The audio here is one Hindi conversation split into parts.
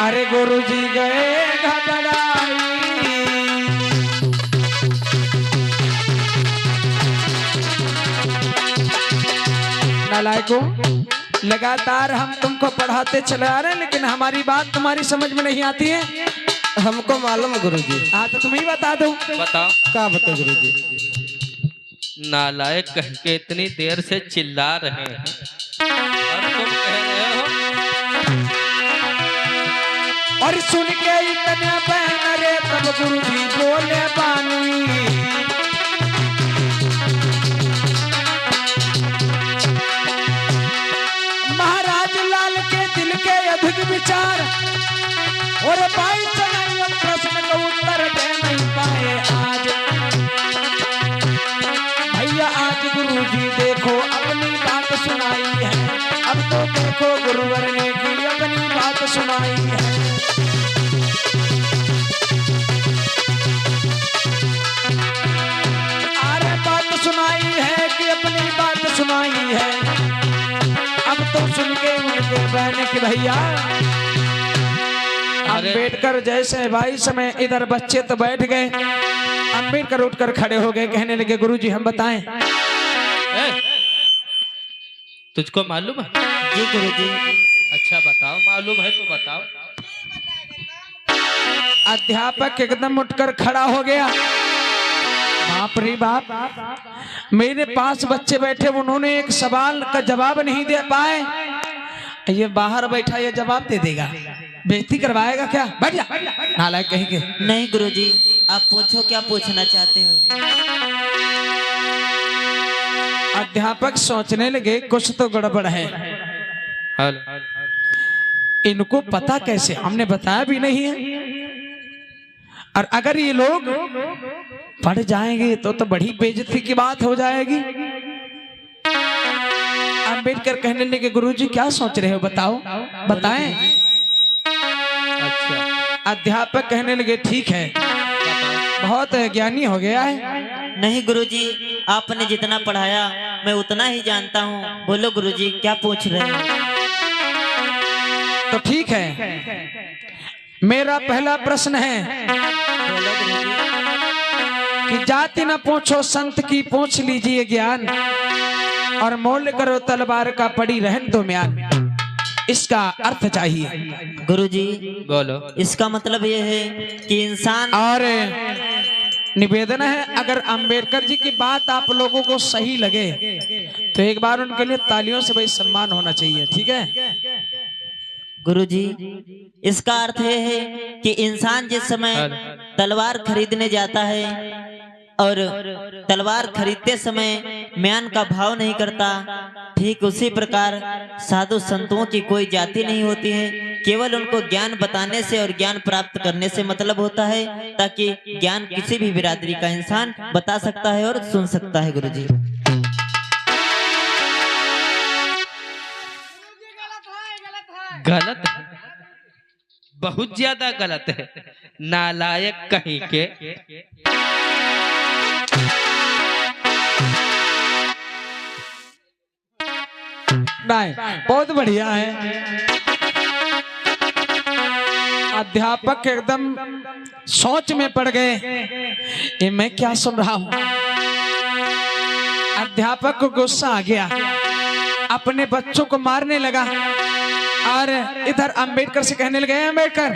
अरे गुरुजी गए घबराई। नालायकों, लगातार हम तुमको पढ़ाते चले आ रहे हैं, लेकिन हमारी बात तुम्हारी समझ में नहीं आती है। हमको मालूम है गुरुजी। हाँ तो तुम ही बता दो। बताओ। क्या बताओ गुरुजी? नालायक कह के इतनी देर से चिल्ला रहे हैं और तुम कह रहे हो। और सुन के इतने बहन रे तब गुरुजी बोले बानी। महाराज लाल के दिल के अधिक विचार और भाई चलाइए प्रश्न का उत्तर दे नहीं पाए आज। भैया आज गुरुजी देखो अपनी बात सुनाई है। अब तो देखो गुरुवर ने की अपनी बात सुनाई है। अरे बात सुनाई है कि अपनी बात सुनाई है। अब तो सुन के उनके बहने की भैया अम्बेडकर जैसे भाई समय इधर बच्चे तो बैठ गए। अम्बेडकर उठकर खड़े हो गए, कहने लगे गुरुजी हम बताएं। तुझको मालूम है? जी गुरुजी। अच्छा बताओ, मालूम है तो बताओ। अध्यापक एकदम उठकर खड़ा हो गया। बाप रे बाप, मेरे पास बच्चे बैठे, उन्होंने एक सवाल का जवाब नहीं दे पाए। ये बाहर बैठा ये जवाब दे देगा, बेइज्जती करवाएगा क्या? बैठ जा। नालायक कहेंगे। नहीं गुरुजी, आप पूछो क्या पूछना चाहते हो। अध्यापक सोचने लगे कुछ तो गड़बड़ है। इनको पता कैसे, हमने बताया भी नहीं है। और अगर ये लोग पढ़ जाएंगे तो बड़ी बेइज्जती की बात हो जाएगी। अम्बेडकर कहने लगे गुरुजी क्या सोच रहे हो, बताओ बताएं। अच्छा। अध्यापक कहने लगे ठीक है, बहुत ज्ञानी हो गया है। नहीं गुरुजी, आपने जितना पढ़ाया मैं उतना ही जानता हूँ। बोलो गुरुजी क्या पूछ रहे हैं। तो ठीक है, मेरा पहला प्रश्न है बोलो गुरुजी। कि जाति न पूछो संत की पूछ लीजिए ज्ञान, और मोल करो तलवार का पड़ी रहन दो म्यान। इसका अर्थ चाहिए। गुरुजी बोलो। इसका मतलब ये है कि इंसान और निवेदन है, अगर अंबेडकर जी की बात आप लोगों को सही लगे तो एक बार उनके लिए तालियों से भाई सम्मान होना चाहिए, ठीक है। गुरुजी इसका अर्थ ये है कि इंसान जिस समय तलवार खरीदने जाता है और तलवार खरीदते समय म्यान का भाव नहीं करता, ठीक उसी प्रकार साधु संतों की कोई जाति नहीं होती है। केवल उनको ज्ञान बताने से और ज्ञान प्राप्त करने से मतलब होता है, ताकि ज्ञान किसी भी बिरादरी का इंसान बता सकता है और सुन सकता है। गुरुजी गलत है, बहुत ज्यादा गलत है। नालायक कहीं के। नहीं, बहुत बढ़िया है। अध्यापक एकदम सोच में पड़ गए, ये मैं क्या सुन रहा हूं। अध्यापक को गुस्सा आ गया, अपने बच्चों को मारने लगा और इधर अंबेडकर से कहने लगे अंबेडकर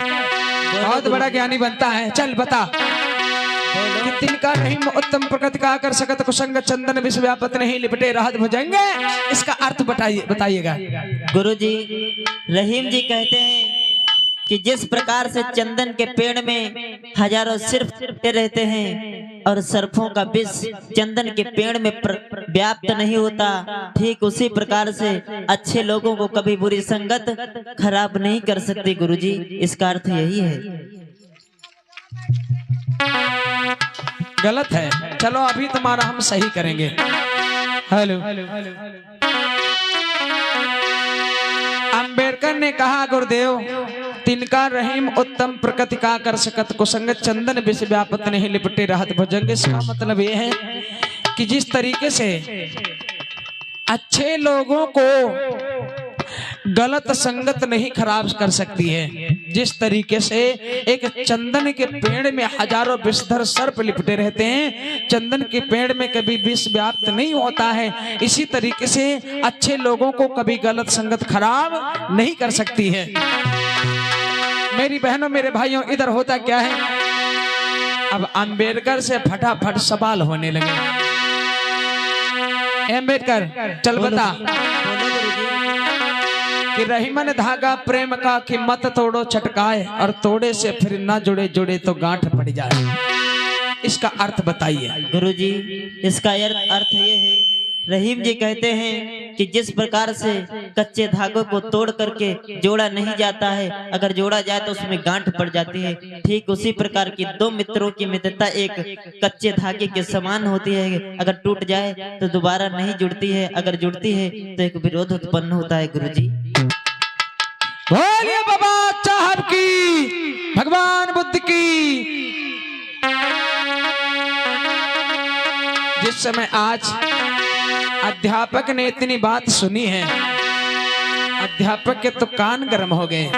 बहुत बड़ा ज्ञानी बनता है, चल बता। तिनका रहीम उत्तम प्रकृति का कर सकत कुसंग चंदन विश्व व्यापत नहीं लिपटे राहत भुजंग। इसका अर्थ बताइएगा। गुरुजी रहीम जी कहते हैं कि जिस प्रकार से चंदन के पेड़ में हजारों सिर्फ रहते हैं और सर्फों का विष चंदन के पेड़ में व्याप्त नहीं होता, ठीक उसी प्रकार से अच्छे लोगों को कभी बुरी संगत खराब नहीं कर सकती। गुरुजी इसका अर्थ यही है। गलत है, चलो अभी तुम्हारा हम सही करेंगे। हेलो, अंबेडकर ने कहा गुरुदेव तिनका रहीम उत्तम प्रकृति का कर सकत कुसंगत चंदन विष व्यापत नहीं लिपटे राहत भुजंग। इसका मतलब ये है कि जिस तरीके से अच्छे लोगों को गलत संगत नहीं खराब कर सकती है। जिस तरीके से एक चंदन के पेड़ में हजारों विषधर सर्प लिपटे रहते हैं, चंदन के पेड़ में कभी विष व्याप्त नहीं होता है, इसी तरीके से अच्छे लोगों को कभी गलत संगत खराब नहीं कर सकती है। मेरी बहनों मेरे भाइयों, इधर होता क्या है, अब अंबेडकर से फटाफट सवाल होने लगे। अंबेडकर चल बता कि रहीमन धागा प्रेम का कि मत तोड़ो चटकाए, और तोड़े से फिर ना जुड़े, जुड़े तो गांठ पड़ जाए। इसका अर्थ बताइए। गुरुजी, इसका अर्थ ये है, रहीम जी कहते हैं कि जिस प्रकार से कच्चे धागों को तोड़ करके जोड़ा नहीं जाता है, अगर जोड़ा जाए तो उसमें गांठ पड़ जाती है, ठीक उसी प्रकार की दो मित्रों की मित्रता एक कच्चे धागे के समान होती है। अगर टूट जाए तो दोबारा नहीं जुड़ती है, अगर जुड़ती है तो एक विरोध उत्पन्न होता है। गुरुजी बोलिए बाबा साहब की, भगवान बुद्ध की। जिस समय आज अध्यापक ने इतनी बात सुनी है, अध्यापक के तो कान गर्म हो गए।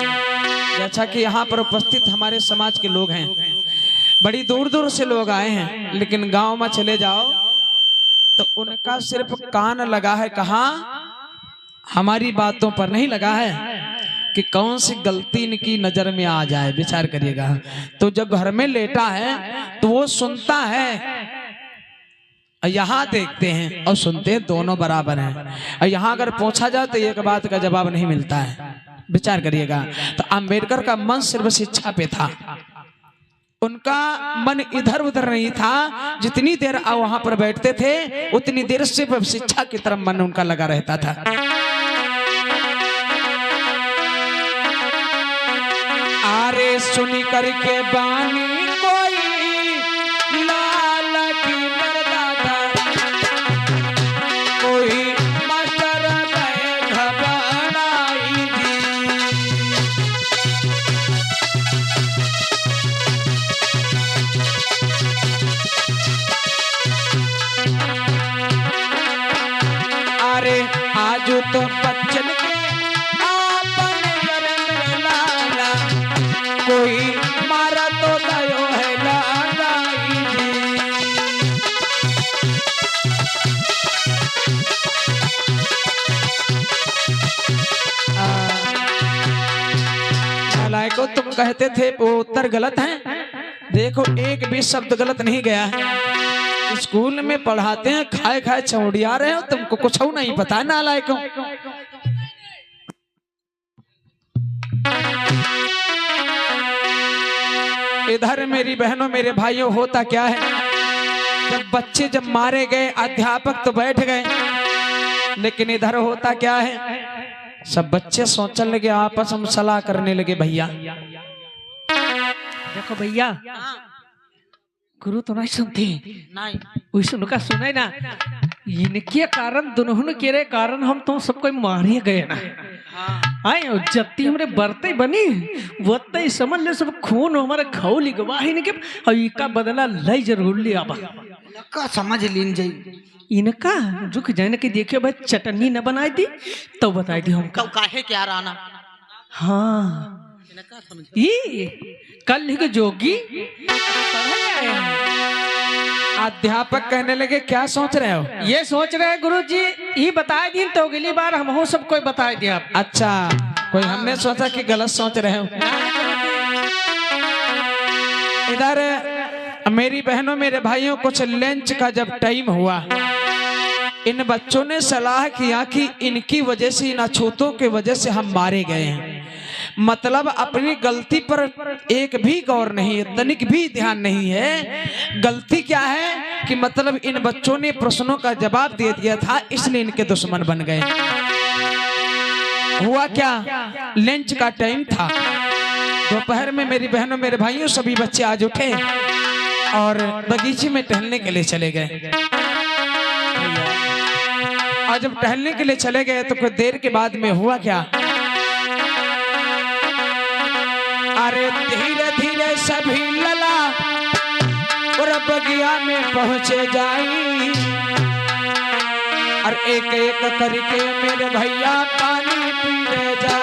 जैसा कि यहाँ पर उपस्थित हमारे समाज के लोग हैं, बड़ी दूर दूर से लोग आए हैं, लेकिन गांव में चले जाओ तो उनका सिर्फ कान लगा है कहाँ, हमारी बातों पर नहीं लगा है कि कौन सी गलती इनकी नजर में आ जाए। विचार करिएगा। तो जब घर में लेटा है तो वो सुनता है, यहाँ देखते हैं और सुनते हैं, दोनों बराबर हैं। और यहाँ अगर पूछा जाए तो एक बात का जवाब नहीं मिलता है। विचार करिएगा। तो अंबेडकर का मन सिर्फ शिक्षा पे था, उनका मन इधर उधर नहीं था। जितनी देर वहां पर बैठते थे उतनी देर सिर्फ शिक्षा की तरफ मन उनका लगा रहता था। आरे सुनी करके बानी कोई लाल की मर्दादा, कोई मास्टर में घबराई जी। अरे आज तो बच्चन के कोई मारा तो दयो है लालाई जी। को तुम कहते थे वो उत्तर गलत है, देखो एक भी शब्द गलत नहीं गया है। स्कूल में पढ़ाते हैं, खाए खाए चौड़िया रहे हो, तुमको कुछ नहीं पता नालायकों। इधर मेरी बहनों मेरे भाइयों होता क्या है, जब बच्चे जब मारे गए अध्यापक तो बैठ गए, लेकिन इधर होता क्या है, सब बच्चे सोचने लगे, आपस में सलाह करने लगे। भैया देखो भैया, गुरु तो नहीं सुनती, नहीं उनका सुने ना, इनके कारण दोनों के कारण हम तो सबको मारे गए ना। आए जत्ती हमरे बरते बनी वत्ते ही समझ ले, सब खून हमारे खाओ लिगवाही ने के, और इनका बदला लई जरूर लिया बा का समझ लीन जाई। इनका रुक जाने के देखियो भाई, चटनी न बनाई थी तो बताई थी हम कब काहे क्या राना। हाँ ये कल के जोगी अध्यापक कहने लगे, क्या सोच रहे हो? ये सोच रहे हैं गुरु जी, ये बताए दी तो अगली बार हम हो सबको बताए दिया। अच्छा, कोई हमने सोचा कि गलत सोच रहे हो। इधर मेरी बहनों मेरे भाइयों, कुछ लंच का जब टाइम हुआ, इन बच्चों ने सलाह किया कि इनकी वजह से, इन अछूतों के वजह से हम मारे गए हैं। मतलब अपनी गलती पर एक भी गौर नहीं है, तनिक भी ध्यान नहीं है। गलती क्या है कि मतलब इन बच्चों ने प्रश्नों का जवाब दे दिया था, इसलिए इनके दुश्मन बन गए। हुआ क्या, लंच का टाइम था, दोपहर में मेरी बहनों मेरे भाइयों सभी बच्चे आज उठे और बगीचे में टहलने के लिए चले गए। और जब टहलने के लिए चले गए तो कुछ देर के बाद में हुआ क्या, अरे धीरे धीरे सभी लला और बगिया में पहुंचे जाई, और एक एक करके मेरे भैया पानी पीने जा।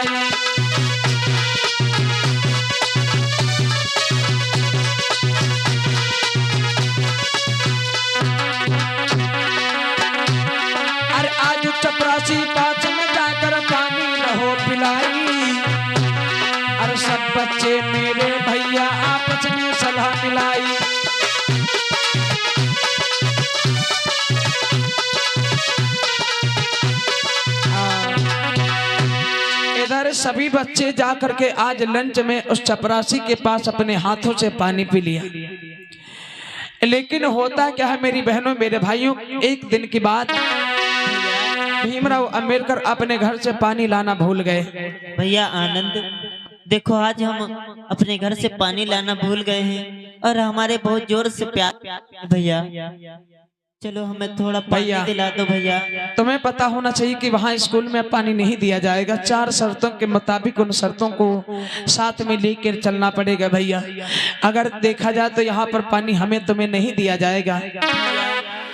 बच्चे मेरे भैया आपस में सलाह मिलाई। इधर सभी बच्चे जाकर के आज लंच में उस चपरासी के पास अपने हाथों से पानी पी लिया। लेकिन होता क्या है मेरी बहनों मेरे भाइयों, एक दिन की बात, भीमराव अंबेडकर अपने घर से पानी लाना भूल गए। भैया आनंद, देखो आज हम अपने घर से पानी लाना भूल गए हैं और हमारे बहुत जोर से प्यार। भैया चलो हमें थोड़ा पानी दिला दो भैया। तुम्हें पता होना चाहिए कि वहाँ स्कूल में पानी नहीं दिया जाएगा। 4 शर्तों के मुताबिक उन शर्तों को साथ में लेकर चलना पड़ेगा भैया। अगर देखा जाए तो यहाँ पर पानी हमें तुम्हें नहीं दिया जाएगा।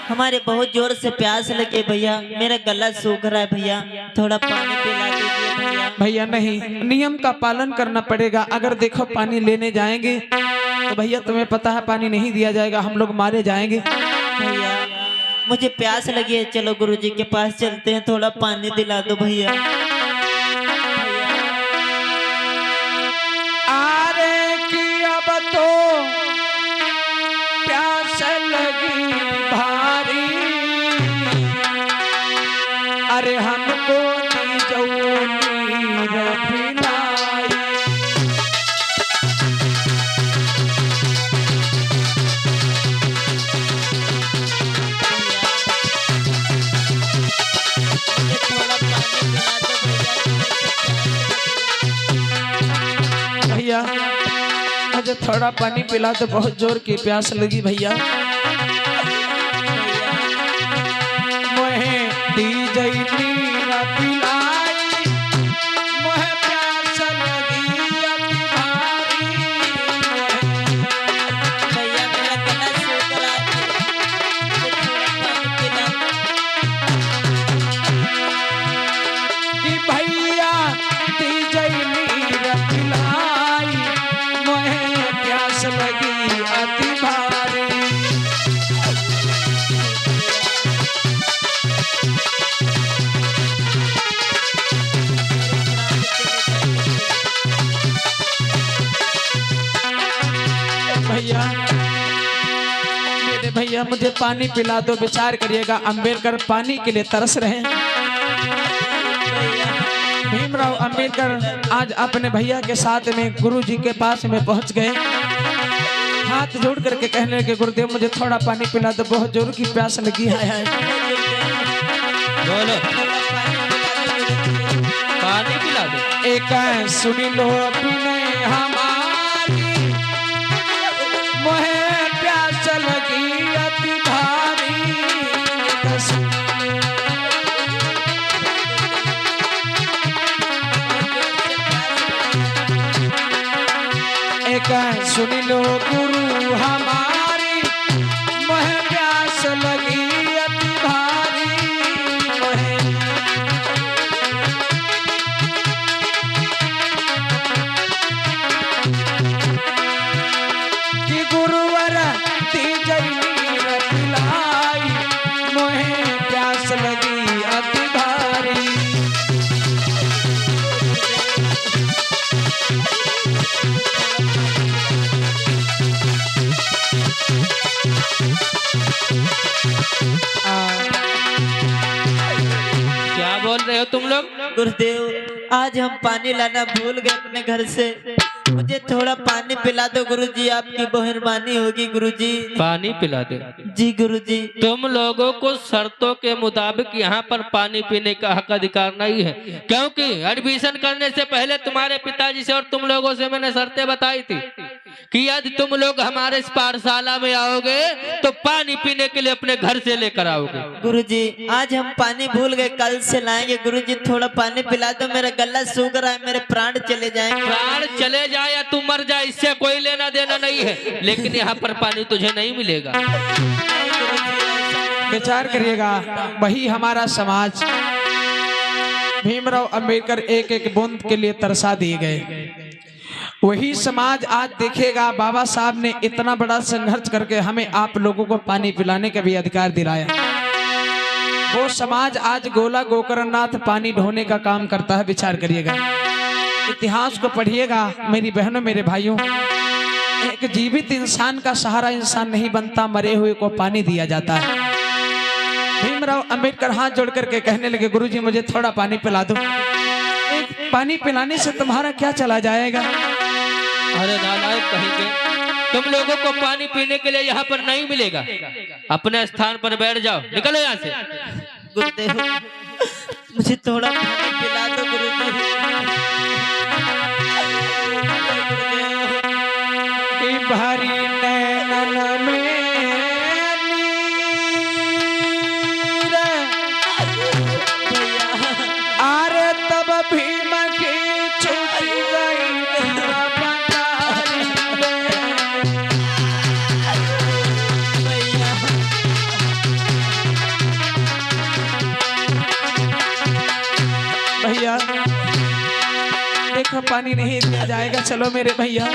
हमारे बहुत जोर से प्यास लगे भैया, मेरा गला सूख रहा है भैया, थोड़ा पानी पिला दीजिए भैया। भैया नहीं, नियम का पालन करना पड़ेगा। अगर देखो पानी लेने जाएंगे तो भैया तुम्हें पता है पानी नहीं दिया जाएगा, हम लोग मारे जाएंगे। भैया मुझे प्यास लगी है, चलो गुरुजी के पास चलते हैं, थोड़ा पानी दिला दो भैया। अरे कि अब तो प्यास लगी भारी, अरे हमको दी जाओ नीर पिलाई। भैया मुझे थोड़ा पानी पिला तो, बहुत जोर की प्यास लगी भैया। मोहे दी जई नीर पिलाई, मोहे प्यास लगी अति भारी। भैया मेरा गला सूख रहा है, मुझे थोड़ा पानी पिला। कि भैया दी जई नीर पिलाई, मोहे प्यास लगी अति भारी। भैया मेरे भैया मुझे पानी पिला दो, विचार करिएगा अंबेडकर पानी के लिए तरस रहे हैं। भीमराव अंबेडकर आज अपने भैया के साथ में गुरुजी के पास में पहुंच गए। हाथ जोड़ करके कहने लगे गुरुदेव मुझे थोड़ा पानी पिला दो, बहुत जोर की प्यास लगी है। बोलो पानी पिला दो। एक सुनी लो अपने हमारी, मोहे प्यास लगी अति भारी। एक सुन लो गुरु हमारी, मोहे प्यास लगी अति भारी। मोहे कि गुरुवर दी जई नीर पिलाई, मोहे प्यास लगी अति भारी। क्या बोल रहे हो तुम लोग? गुरुदेव आज हम पानी लाना भूल गए अपने घर से, मुझे थोड़ा पानी पिला दो गुरुजी, आपकी मेहरबानी होगी गुरुजी। पानी पिला दे। जी गुरुजी। तुम लोगों को शर्तों के मुताबिक यहाँ पर पानी पीने का हक अधिकार नहीं है, क्योंकि एडमिशन करने से पहले तुम्हारे पिताजी से और तुम लोगों से मैंने शर्तें बताई थी कि यदि तुम लोग हमारे इस पाठशाला में आओगे तो पानी पीने के लिए अपने घर से लेकर आओगे। गुरुजी आज हम पानी भूल गए, कल से लाएंगे गुरुजी, थोड़ा पानी पिला दो, मेरा गला सूख रहा है, मेरे प्राण चले जाएंगे। प्राण चले जाए या तू मर जाए इससे कोई लेना देना नहीं है, लेकिन यहाँ पर पानी तुझे नहीं मिलेगा। विचार करिएगा, वही हमारा समाज भीमराव अंबेडकर एक एक बूंद के लिए तरसा दिए गए। वही समाज आज देखेगा बाबा साहब ने इतना बड़ा संघर्ष करके हमें आप लोगों को पानी पिलाने का भी अधिकार दिलाया। वो समाज आज गोला गोकर्णनाथ पानी ढोने का काम करता है। विचार करिएगा, इतिहास को पढ़िएगा मेरी बहनों मेरे भाइयों। एक जीवित इंसान का सहारा इंसान नहीं बनता, मरे हुए को पानी दिया जाता है। भीमराव अंबेडकर हाथ जोड़ करके कहने लगे, गुरुजी मुझे थोड़ा पानी पिला दो। एक पानी पिलाने से तुम्हारा क्या चला जाएगा? अरे नालायक कहेंगे, तुम लोगों को पानी पीने के लिए यहाँ पर नहीं मिलेगा, अपने स्थान पर बैठ जाओ, निकलो यहाँ से। गुरुदेव मुझे थोड़ा पानी पिला दो गुरुदेव। भरी नैनन में नीर, अरे तब भीम की छूट गई बंगाली भैया। देखो पानी नहीं दिया जाएगा, चलो मेरे भैया।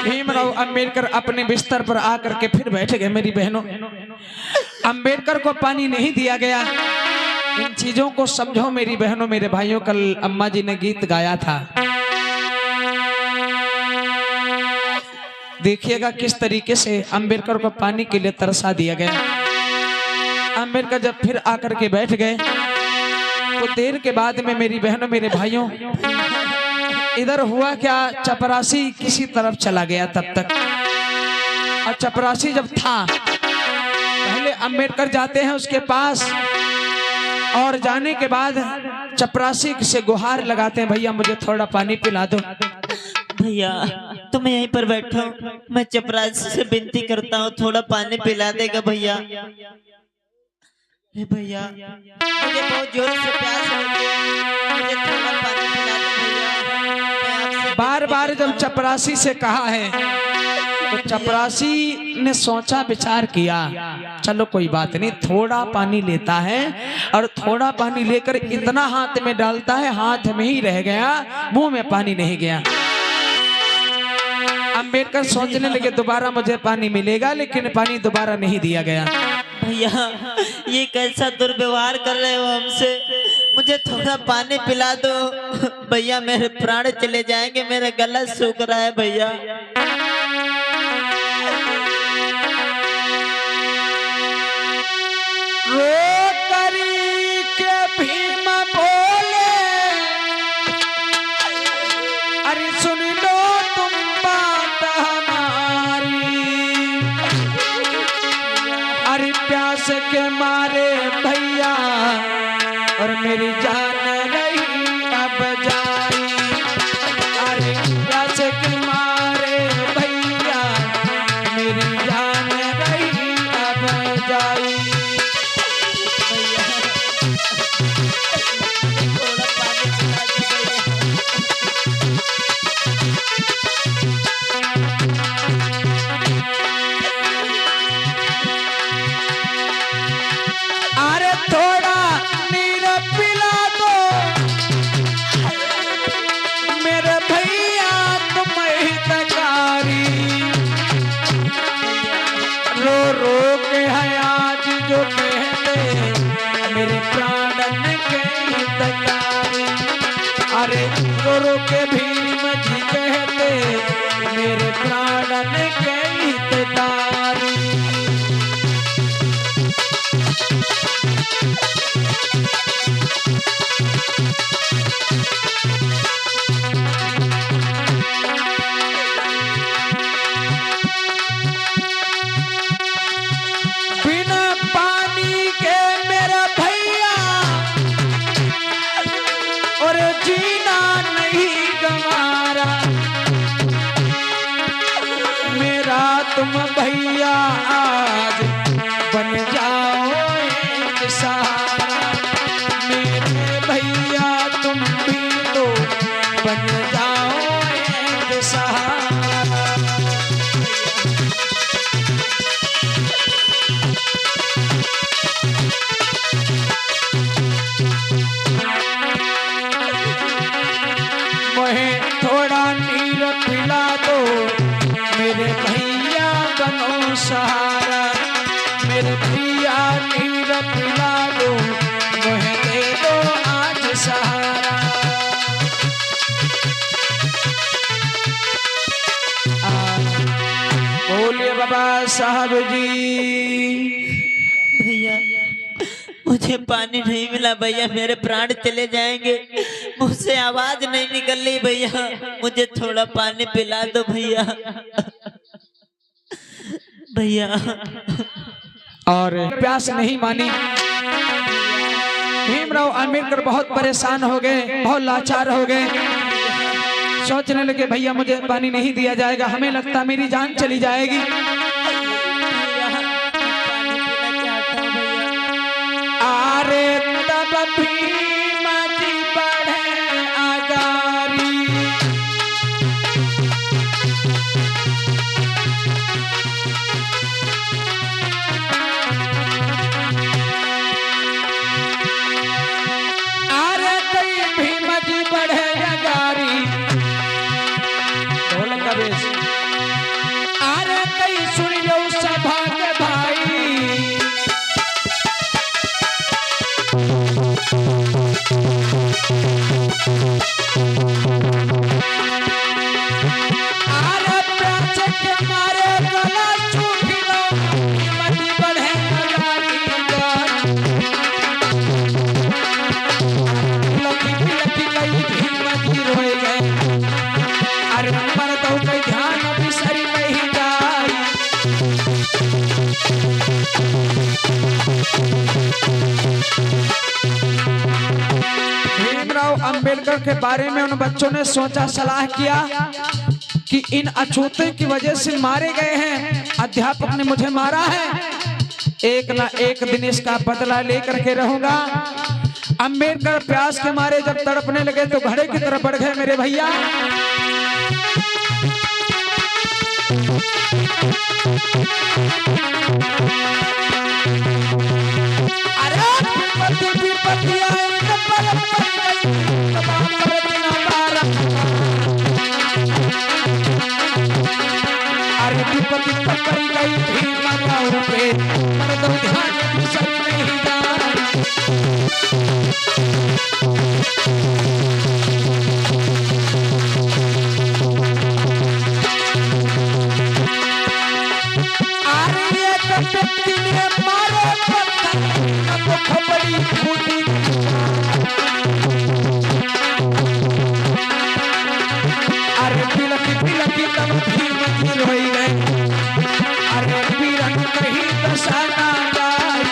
भीमराव अंबेडकर अपने बिस्तर पर आकर के फिर बैठ गए। मेरी बहनों, अंबेडकर को पानी नहीं दिया गया। इन चीजों को समझो मेरी बहनों मेरे भाइयों। कल अम्मा जी ने गीत गाया था, देखिएगा किस तरीके से अंबेडकर को पानी के लिए तरसा दिया गया। अंबेडकर जब फिर आकर के बैठ गए तो देर के बाद में मेरी बहनों मेरे भाइयों, इधर हुआ क्या, चपरासी किसी तरफ चला गया तब तक। और चपरासी जब था, पहले अंबेडकर जाते हैं उसके पास, और जाने के बाद चपरासी से गुहार लगाते हैं, भैया मुझे थोड़ा पानी पिला दो। भैया तुम यहीं पर बैठो, मैं चपरासी से विनती करता हूँ थोड़ा पानी पिला देगा भैया। भैया मुझे बहुत जोर से प्यास लगी है, मुझे थोड़ा पानी पिला दो भैया। बार बार जब चपरासी से कहा है तो चपरासी ने सोचा विचार किया, चलो कोई बात नहीं, थोड़ा पानी लेता है और थोड़ा पानी लेकर इतना हाथ में डालता है, हाथ में ही रह गया, मुंह में पानी नहीं गया। अंबेडकर सोचने लगे दोबारा मुझे पानी मिलेगा, लेकिन पानी दोबारा नहीं दिया गया। भैया ये कैसा दुर्व्यवहार कर रहे हो हमसे, मुझे थोड़ा पानी पिला दो भैया, मेरे प्राण चले जाएंगे, मेरा गला सूख रहा है भैया। रो करी के भीम बोले, अरे सुन लो तुम बात हमारी, अरे प्यास के मारे भैया और मेरी जान रही अब जाई, अरे प्यास के मारे भैया मेरी जान रही अब जाई। अरे थोड़ा नीर पिला दो मेरे भैया तुम हितकारी, रो रो के है आज जो कहते मेरे प्राणन के हितकारी, अरे रो रो के भीम जी कहते मेरे प्राणन के हितकारी। बिना पानी के मेरा भैया और जीना नहीं गंवारा, मेरा तुम भैया आज बन जाओ एक सहारा, मेरे भैया तुम भी तो बन जाओ थोड़ा नीर पिला दो, मेरे भैया बनो सहारा, मेरे भैया नीर पिला दो, मुझे दे दो आज सहारा। बोलिए बाबा साहब जी। भैया मुझे पानी नहीं मिला भैया, मेरे प्राण चले जाएंगे, मुझसे आवाज नहीं निकल रही भैया, मुझे थोड़ा पानी पिला दो भैया। भैया और प्यास नहीं मानी। भीमराव अंबेडकर बहुत परेशान हो गए, बहुत लाचार हो गए। सोचने लगे भैया मुझे पानी नहीं दिया जाएगा, हमें लगता मेरी जान चली जाएगी। अरे तब भीम जी बढ़े आगारी, अरे कई भीम जी बढ़े आगारी, ढोलक का बेस। अरे कई सुन लो सभा के भाई, अरे प्यास के मारे गला सूख लो, मटी बढ़े आगारी लकी लकी कई भीम जी रोए गए। अरे पर तो कोई ध्यान बिसरी नहीं जाई, भीमराव अंबेडकर के बारे में उन बच्चों ने सोचा, सलाह किया कि इन अछूते की वजह से मारे गए हैं, अध्यापक ने मुझे मारा है, एक ना एक दिन इसका बदला लेकर के रहूंगा। अंबेडकर प्यास के मारे जब तड़पने लगे तो घड़े की तरफ बढ़ गए मेरे भैया। अरे विपत्ति विपत्ति आए तो पल पल गई, तमाम करती ना पारा। अरे विपत्ति पकड़ी गई भीम राव पे, पर तो ध्यान बिसरी नहीं जाई। अरे एक व्यक्ति ने मारे पत्थर, तब खोपड़ी फूटी। अरे बिलकी बिलकी तब भीम जी रोई गए। अरे वीरन कहीं दशा ना जाए।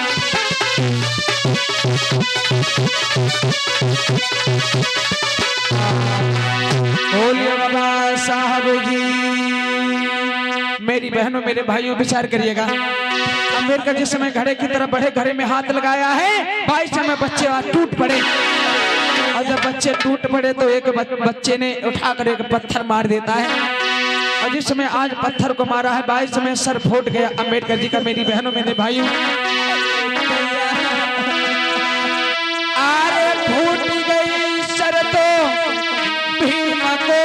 बोलिए बाबा साहब जी। मेरी बहनों मेरे भाइयों विचार करिएगा, अंबेडकर जिस समय घड़े की तरफ बढ़े, घड़े में हाथ लगाया है, 22 समय बच्चे टूट पड़े। और जब बच्चे टूट पड़े तो एक बच्चे ने उठाकर एक पत्थर मार देता है, और जिस समय आज पत्थर को मारा है 22 समय सर फूट गया अंबेडकर जी का। मेरी बहनों मेरे भाइयों, अरे फूट गई सर तो भीम को,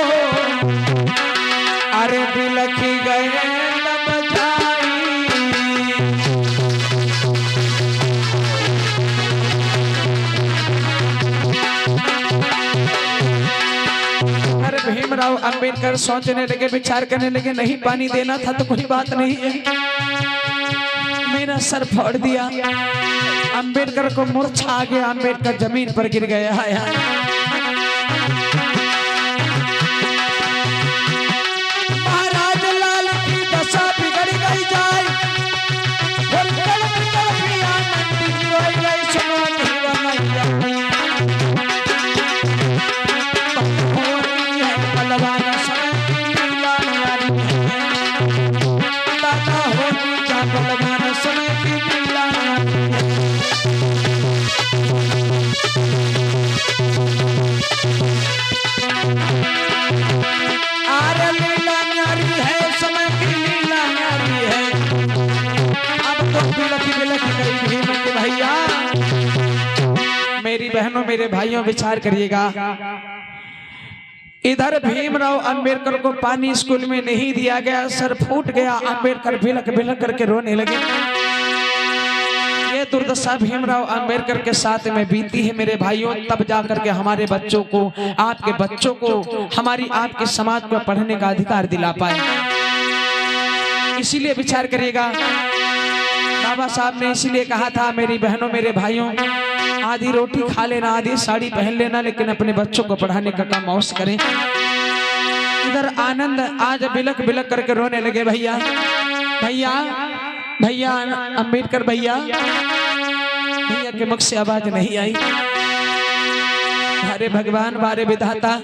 अरे बिलखी गए लब जाई। अरे भीमराव अंबेडकर सोचने लगे, विचार करने लगे, नहीं पानी देना था तो कोई बात नहीं है, मेरा सर फोड़ दिया। अंबेडकर को मूर्छा आ गया, अंबेडकर जमीन पर गिर गया। हाय हाय। महाराज लाल की दशा बिगड़ गई जाए, मेरी बहनों मेरे भाइयों विचार करिएगा, इधर भीमराव अंबेडकर को पानी स्कूल में नहीं दिया गया, सर फूट गया, अंबेडकर बिलक बिलक करके रोने लगे। ये दुर्दशा भीमराव अंबेडकर के साथ में बीती है मेरे भाइयों। तब जाकर के हमारे बच्चों को, आपके बच्चों को, हमारी आपके समाज को पढ़ने का अधिकार दिला पाए। इसीलिए विचार करिएगा, बाबा साहब ने इसीलिए कहा था, मेरी बहनों मेरे भाइयों, आधी रोटी खा लेना, आधी साड़ी पहन लेना, लेकिन अपने बच्चों को पढ़ाने का काम अवश्य करें। इधर आनंद आज बिलक बिलक करके रोने लगे। भैया भैया भैया अंबेडकर भैया, भैया के मुख से आवाज नहीं आई। अरे भगवान, बारे विधाता,